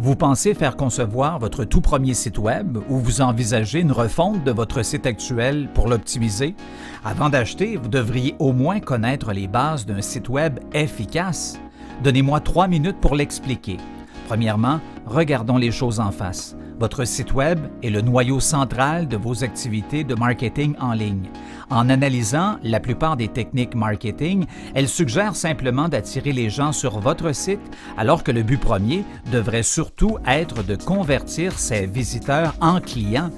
Vous pensez faire concevoir votre tout premier site Web ou vous envisagez une refonte de votre site actuel pour l'optimiser? Avant d'acheter, vous devriez au moins connaître les bases d'un site Web efficace. Donnez-moi 3 minutes pour l'expliquer. Premièrement, regardons les choses en face. Votre site Web est le noyau central de vos activités de marketing en ligne. En analysant la plupart des techniques marketing, elles suggèrent simplement d'attirer les gens sur votre site, alors que le but premier devrait surtout être de convertir ces visiteurs en clients.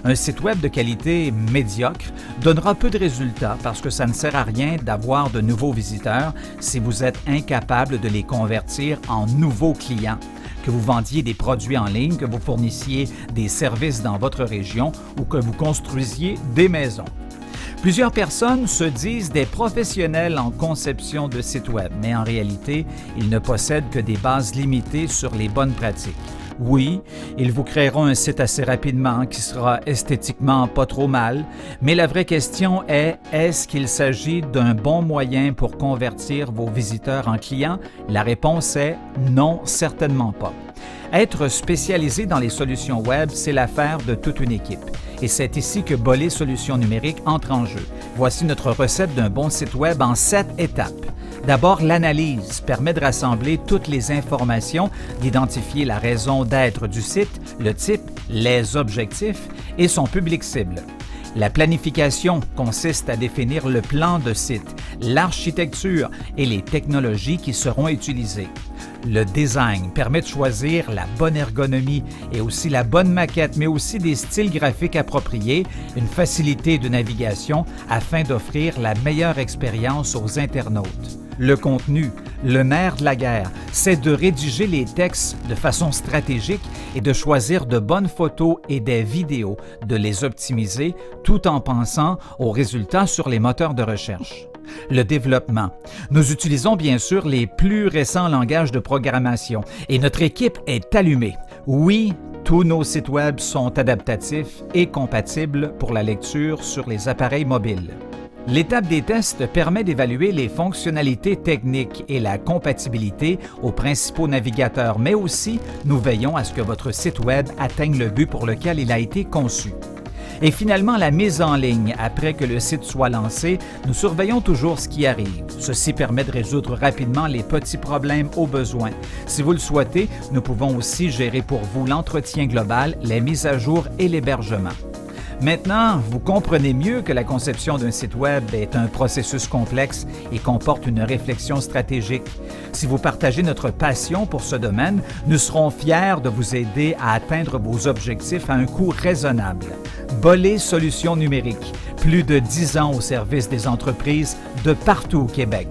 Un site Web de qualité médiocre donnera peu de résultats parce que ça ne sert à rien d'avoir de nouveaux visiteurs si vous êtes incapable de les convertir en nouveaux clients. Que vous vendiez des produits en ligne, que vous fournissiez des services dans votre région ou que vous construisiez des maisons. Plusieurs personnes se disent des professionnels en conception de sites Web, mais en réalité, ils ne possèdent que des bases limitées sur les bonnes pratiques. Oui, ils vous créeront un site assez rapidement qui sera esthétiquement pas trop mal, mais la vraie question est-ce qu'il s'agit d'un bon moyen pour convertir vos visiteurs en clients? La réponse est non, certainement pas. Être spécialisé dans les solutions Web, c'est l'affaire de toute une équipe. Et c'est ici que Bollé Solutions numériques entre en jeu. Voici notre recette d'un bon site Web en 7 étapes. D'abord, l'analyse permet de rassembler toutes les informations, d'identifier la raison d'être du site, le type, les objectifs et son public cible. La planification consiste à définir le plan de site, l'architecture et les technologies qui seront utilisées. Le design permet de choisir la bonne ergonomie et aussi la bonne maquette, mais aussi des styles graphiques appropriés, une facilité de navigation afin d'offrir la meilleure expérience aux internautes. Le contenu, le nerf de la guerre, c'est de rédiger les textes de façon stratégique et de choisir de bonnes photos et des vidéos, de les optimiser tout en pensant aux résultats sur les moteurs de recherche. Le développement. Nous utilisons bien sûr les plus récents langages de programmation et notre équipe est allumée. Oui, tous nos sites Web sont adaptatifs et compatibles pour la lecture sur les appareils mobiles. L'étape des tests permet d'évaluer les fonctionnalités techniques et la compatibilité aux principaux navigateurs, mais aussi nous veillons à ce que votre site Web atteigne le but pour lequel il a été conçu. Et finalement, la mise en ligne. Après que le site soit lancé, nous surveillons toujours ce qui arrive. Ceci permet de résoudre rapidement les petits problèmes au besoin. Si vous le souhaitez, nous pouvons aussi gérer pour vous l'entretien global, les mises à jour et l'hébergement. Maintenant, vous comprenez mieux que la conception d'un site Web est un processus complexe et comporte une réflexion stratégique. Si vous partagez notre passion pour ce domaine, nous serons fiers de vous aider à atteindre vos objectifs à un coût raisonnable. Bollé Solutions numériques, plus de 10 ans au service des entreprises de partout au Québec.